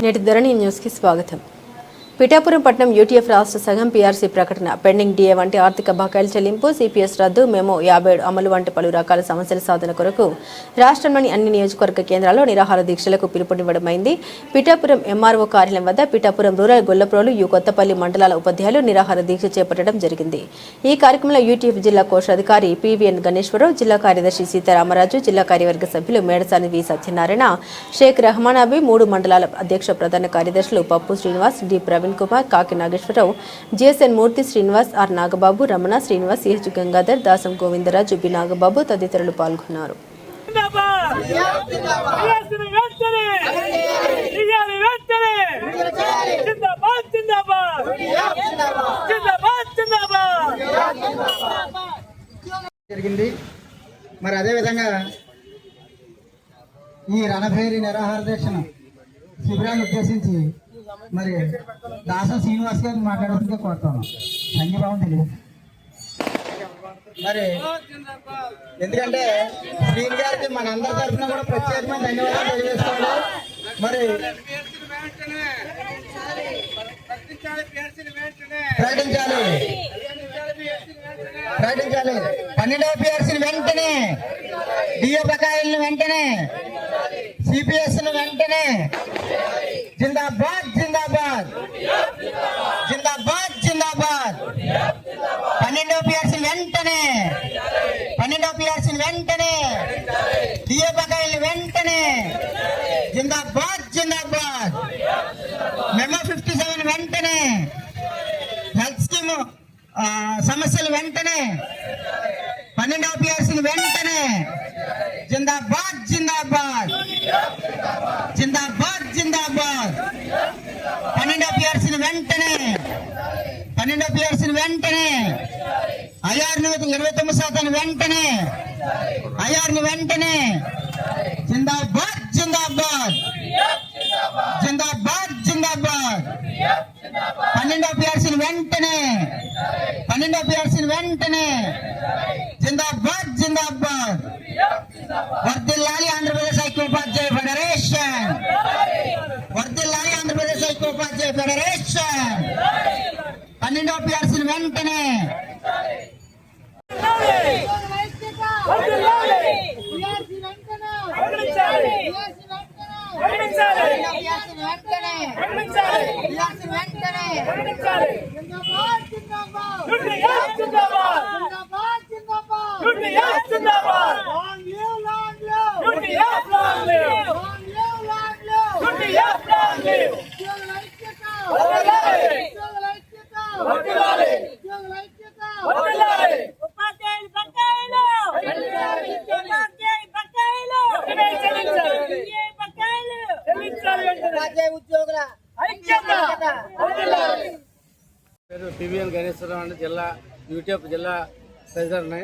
నేటి ధరణి న్యూస్కి స్వాగతం. పిఠాపురం పట్టణం యూటీఎఫ్ రాష్ట్ర సంఘం పీఆర్సీ ప్రకటన, పెండింగ్ డిఏ వంటి ఆర్థిక బకాయిల చెల్లింపు, సిపిఎస్ రద్దు, మెమో 57 అమలు వంటి పలు రకాల సమస్యల సాధన కొరకు రాష్ట్రంలోని అన్ని నియోజకవర్గ కేంద్రాల్లో నిరాహార దీక్షలకు పిలుపునివ్వడమైంది. పిఠాపురం ఎంఆర్ఓ కార్యాలయం వద్ద పిఠాపురం రూరల్, గొల్లప్రోలు, కొత్తపల్లి మండలాల ఉపాధ్యాయులు నిరాహార దీక్ష చేపట్టడం జరిగింది. ఈ కార్యక్రమంలో యూటీఎఫ్ జిల్లా కోశాధికారి పివిఎన్ గణేశ్వరరావు, జిల్లా కార్యదర్శి సీతారామరాజు, జిల్లా కార్యవర్గ సభ్యులు మేడసాని వి సత్యనారాయణ, షేక్ రహమానాబీ, 3 మండలాల అధ్యక్ష ప్రధాన కార్యదర్శులు పప్పు Srinivas, D Praveen Kumar, Kaki Nageswararao, GSN Murthy, Srinivas, R Nagababu, Ramana, Srinivas, CH Gangadhar, Dasam Govindaraju, B Nagababu తదితరులు పాల్గొన్నారు. జరిగింది. మరి అదేవిధంగా ఈ రణభేరి నిరాహార దీక్షను శిబిరాన్ని ఉద్దేశించి మరి దాసం శ్రీనివాస్ గారిని మాట్లాడుతుంటే కోరుతాను. సంఘీభావం తెలియదు. మరి ఎందుకంటే శ్రీని గారికి మనందరి తరఫున కూడా ప్రత్యేకమైన ధన్యవాదాలు తెలియజేస్తాను. మరి ప్రకటించాలి 12వ పిఆర్సీని వెంటనే, డిఏ బకాయిలను వెంటనే, సిపిఎస్ వెంటనే. జిందాబాద్ జిందాబాద్ జిందాబాద్ జిందాబాద్. 12వ పిఆర్సీని వెంటనే, 12వ పిఆర్సీని వెంటనే, డిఏ బకాయిలను వెంటనే. జిందాబాద్ జిందాబాద్. మెమో 57 వెంటనే, హెల్త్ స్కీమ్ సమస్యలు వెంటనే, 12వ పిఆర్సీని వెంటనే. జిందాబాద్ జిందాబాద్ జిందాబాద్ జిందాబాద్. 12వ పిఆర్సీని వెంటనే, 12వ పిఆర్సీని వెంటనే. ఐఆర్ని 29% వెంటనే, ఐఆర్ని వెంటనే. జిందాబాద్ జిందాబాద్ జిందాబాద్ జిందాబాద్. 12వ పిఆర్సీని వెంటనే, 12వ పిఆర్సీని వెంటనే. జిందాబాద్ జిందాబాద్. వర్ధిల్లాలి ఆంధ్రప్రదేశ్ ఐక్యోపాధ్యాయ ఫెడరేషన్, వర్ధిల్లాలి ఆంధ్రప్రదేశ్ ఐక్యోపాధ్యాయ ఫెడరేషన్. 12వ పిఆర్సీని వెంటనే. పేరు పివిఎన్ గణేశ్వరరావు అండి, జిల్లా యూటీఎఫ్ జిల్లా ప్రెసిడెంట్ని.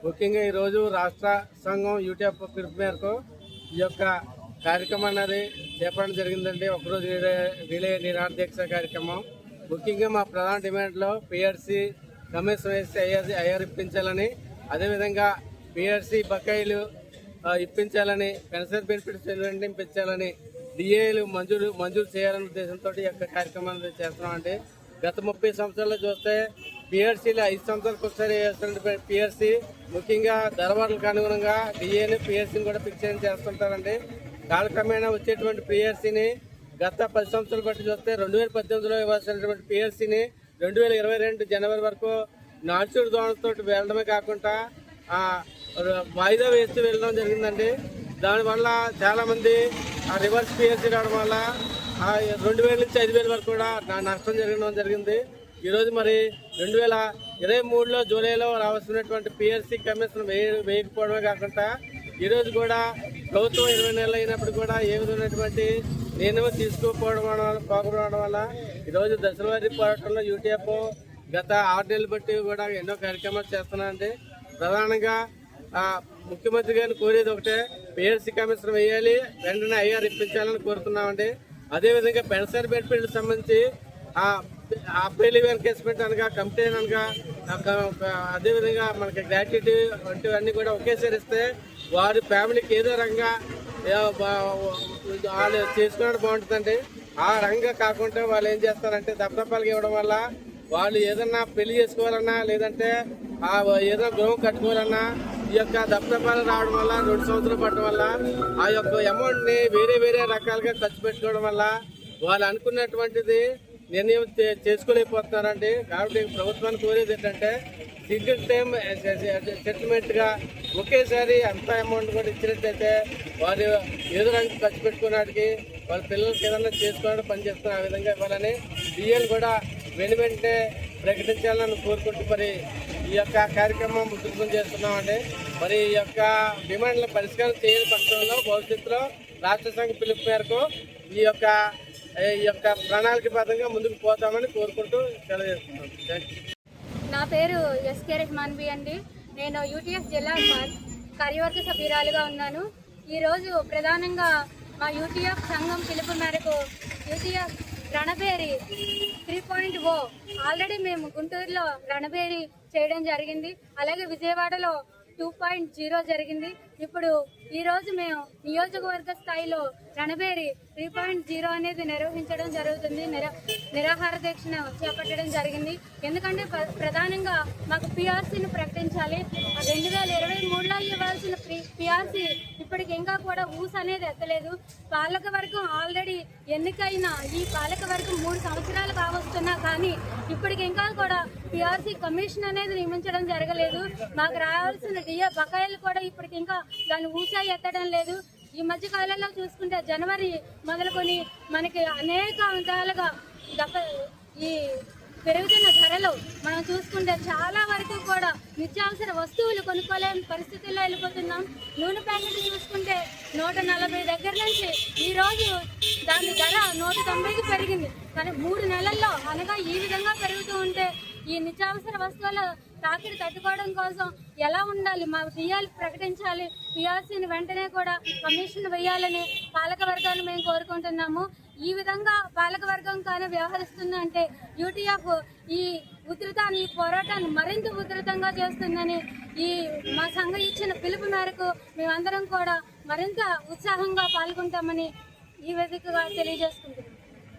ముఖ్యంగా ఈరోజు రాష్ట్ర సంఘం యూటీఎఫ్ పిలుపు మేరకు ఈ యొక్క కార్యక్రమం అనేది చేపట్టడం జరిగిందండి. ఒకరోజు రిలే నిరాహార దీక్ష కార్యక్రమం. ముఖ్యంగా మా ప్రధాన డిమాండ్లో పిఆర్సీ కమిషన్ వేసి ఐఆర్ ఇప్పించాలని, అదేవిధంగా పిఆర్సీ బకాయిలు ఇప్పించాలని, పెన్షన్ బెనిఫిట్స్ ఇప్పించాలని, డిఏలు మంజూరు చేయాలనే ఉద్దేశంతో ఈ యొక్క కార్యక్రమాన్ని చేస్తున్నామండి. గత 30 సంవత్సరాల్లో చూస్తే పిఆర్సీలు 5 సంవత్సరాలకు ఒకసారి వేస్తున్నటువంటి పిఆర్సీ ముఖ్యంగా ధరవాళ్ళకు అనుగుణంగా డిఏని పిఆర్సీని కూడా ఫిక్స్ చేస్తుంటారండి. కాలక్రమేణా వచ్చేటువంటి పిఆర్సీని గత 10 సంవత్సరాలు బట్టి చూస్తే 2018లో ఇవ్వాల్సినటువంటి పిఆర్సీని 2022 జనవరి వరకు నాచుడు దోణతో వెళ్ళడమే కాకుండా వాయిదా వేస్తూ వెళ్ళడం జరిగిందండి. దానివల్ల చాలామంది రివర్స్ పిఆర్సీ రావడం వల్ల 2000 నుంచి 5000 వరకు కూడా నష్టం జరిగింది. ఈరోజు మరి 2023లో జూలైలో రావాల్సినటువంటి పిఆర్సీ కమిషన్ వేయకపోవడమే కాకుండా ఈరోజు కూడా ప్రభుత్వం 20 నెలలు అయినప్పుడు కూడా ఏ విధమైనటువంటి నిర్ణయం తీసుకోకపోవడం వల్ల ఈరోజు దశలవారీ పోరాటంలో యూటీఎఫ్ గత 6 నెలలు బట్టి కూడా ఎన్నో కార్యక్రమాలు చేస్తున్నామండి. ప్రధానంగా ముఖ్యమంత్రి గారిని కోరేది ఒకటే, పిఆర్సీ కమిషన్ వేయాలి, వెంటనే ఐఆర్ ఇప్పించాలని కోరుతున్నామండి. అదేవిధంగా పెన్షన్ బెనిఫిట్లకు సంబంధించి అప్లై లీవ్ ఎన్కేస్మెంట్ అనగా కంప్లైంట్ అనగా అదేవిధంగా మనకి గ్రాట్యుటీ వంటివన్నీ కూడా ఒకేసారి ఇస్తే వారి ఫ్యామిలీకి ఏదో రకంగా వాళ్ళు చేసుకోవడం బాగుంటుందండి. ఆ రంగంగా కాకుండా వాళ్ళు ఏం చేస్తారంటే దప్పదప్పాలకు ఇవ్వడం వల్ల వాళ్ళు ఏదన్నా పెళ్లి చేసుకోవాలన్నా లేదంటే ఏదైనా గృహం కట్టుకోవాలన్నా ఈ యొక్క దప్పదప్పాలు రావడం వల్ల 2 సంవత్సరాలు పడడం వల్ల ఆ యొక్క అమౌంట్ ని వేరే వేరే రకాలుగా ఖర్చు పెట్టుకోవడం వల్ల వాళ్ళు అనుకున్నటువంటిది నిర్ణయం చేసుకోలేకపోతున్నారండి. కాబట్టి ప్రభుత్వాన్ని కోరేది ఏంటంటే సింగిల్ టైం సెటిల్మెంట్ గా ఒకేసారి అంత అమౌంట్ కూడా ఇచ్చినట్టయితే వారు ఏదో రంగు ఖర్చు పెట్టుకున్నాడికి వాళ్ళ పిల్లలకి ఏదైనా చేసుకోవడం పని చేస్తున్న ఆ విధంగా ఇవ్వాలని డిఎల్ కూడా వెంటనే ప్రకటించాలని కోరుకుంటూ మరి ఈ యొక్క కార్యక్రమం ఉధృతం చేస్తున్నామండి. మరి ఈ యొక్క డిమాండ్ల పరిష్కారం చేయని పక్షంలో భవిష్యత్తులో రాష్ట్ర సంఘ పిలుపు మేరకు ఈ యొక్క ప్రణాళికబద్ధంగా ముందుకు పోతామని కోరుకుంటూ తెలియజేస్తున్నాం. నా పేరు ఎస్కే రెహమాన్ బి అండి. నేను యూటీఎఫ్ జిల్లా కార్యవర్గ సభ్యురాలుగా ఉన్నాను. ఈరోజు ప్రధానంగా మా యూటీఎఫ్ సంఘం పిలుపు మేరకు యూటీఎఫ్ రణబేరి 3.0 ఆల్రెడీ మేము గుంటూరులో రణబేరి చేయడం జరిగింది. అలాగే విజయవాడలో 2.0 జరిగింది. ఇప్పుడు ఈరోజు మేము నియోజకవర్గ స్థాయిలో రణబేరి 3.0 అనేది నిర్వహించడం జరుగుతుంది. నిరాహార దీక్ష చేపట్టడం జరిగింది. ఎందుకంటే ప్రధానంగా మాకు పిఆర్సీని ప్రకటించాలి. 2023లో ఇవ్వాల్సిన పిఆర్సీ ఇప్పటికి ఇంకా కూడా ఊస్ అనేది ఎత్తలేదు. పాలకవర్గం ఆల్రెడీ ఎన్నికైన ఈ పాలకవర్గం 3 సంవత్సరాలు కావస్తున్నా కానీ ఇప్పటికి ఇంకా కూడా పిఆర్సీ కమిషన్ అనేది నియమించడం జరగలేదు. మాకు రావాల్సిన డిఏ బకాయిలు కూడా ఇప్పటికి ఇంకా దాన్ని ఊసా ఎత్తడం లేదు. ఈ మధ్య కాలంలో చూసుకుంటే జనవరి మొదలుకొని మనకి అనేక విధాలుగా ఈ పెరుగుతున్న ధరలు మనం చూసుకుంటే చాలా వరకు కూడా నిత్యావసర వస్తువులు కొనుక్కోలేని పరిస్థితుల్లో వెళ్ళిపోతున్నాం. నూనె ప్యాకెట్లు చూసుకుంటే 140 దగ్గర నుంచి ఈరోజు దాని ధర 190కి పెరిగింది. కానీ 3 నెలల్లో అనగా ఈ విధంగా పెరుగుతూ ఉంటే ఈ నిత్యావసర వస్తువుల తాకిడి తట్టుకోవడం కోసం ఎలా ఉండాలి? మా డిఎల్ ప్రకటించాలి. పిఆర్సీని వెంటనే కూడా కమిషన్ వేయాలని పాలకవర్గాన్ని మేము కోరుకుంటున్నాము. ఈ విధంగా పాలకవర్గం కానీ వ్యవహరిస్తుందంటే యూటీఎఫ్ ఈ ఉధృతాన్ని ఈ పోరాటాన్ని మరింత ఉధృతంగా చేస్తుందని మా సంఘం ఇచ్చిన పిలుపు మేరకు మేమందరం కూడా మరింత ఉత్సాహంగా పాల్గొంటామని ఈ వేదికగా తెలియజేసుకుంటున్నాం.